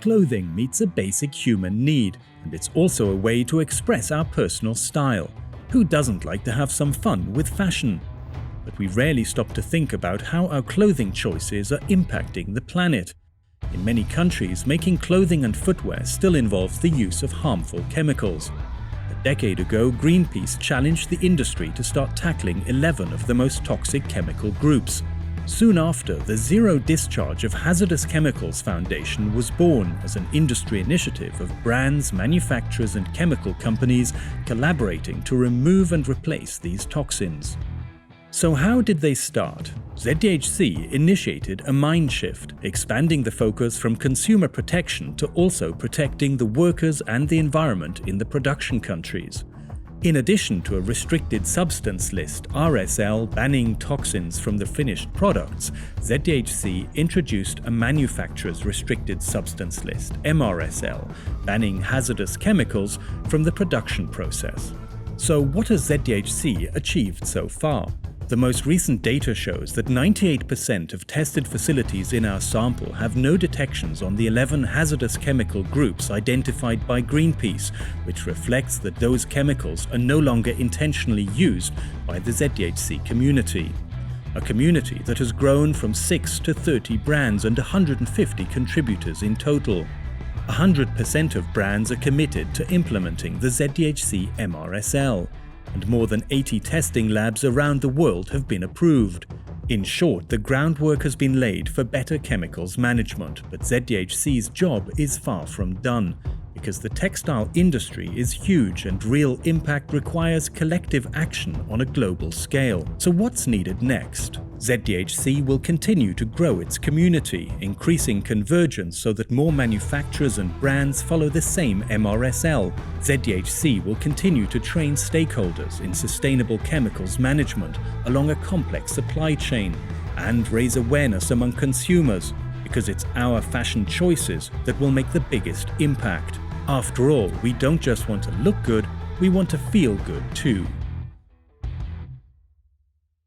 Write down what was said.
clothing meets a basic human need, and it's also a way to express our personal style. Who doesn't like to have some fun with fashion? But we rarely stop to think about how our clothing choices are impacting the planet. In many countries, making clothing and footwear still involves the use of harmful chemicals. A decade ago, Greenpeace challenged the industry to start tackling 11 of the most toxic chemical groups. Soon after, the Zero Discharge of Hazardous Chemicals Foundation was born as an industry initiative of brands, manufacturers and chemical companies collaborating to remove and replace these toxins. So how did they start? ZDHC initiated a mind shift, expanding the focus from consumer protection to also protecting the workers and the environment in the production countries. In addition to a restricted substance list, RSL, banning toxins from the finished products, ZDHC introduced a manufacturer's restricted substance list, MRSL, banning hazardous chemicals from the production process. So what has ZDHC achieved so far? The most recent data shows that 98% of tested facilities in our sample have no detections on the 11 hazardous chemical groups identified by Greenpeace, which reflects that those chemicals are no longer intentionally used by the ZDHC community. A community that has grown from 6 to 30 brands and 150 contributors in total. 100% of brands are committed to implementing the ZDHC MRSL. And more than 80 testing labs around the world have been approved. In short, the groundwork has been laid for better chemicals management, but ZDHC's job is far from done, because the textile industry is huge and real impact requires collective action on a global scale. So what's needed next? ZDHC will continue to grow its community, increasing convergence so that more manufacturers and brands follow the same MRSL. ZDHC will continue to train stakeholders in sustainable chemicals management along a complex supply chain and raise awareness among consumers, because it's our fashion choices that will make the biggest impact. After all, we don't just want to look good, we want to feel good too.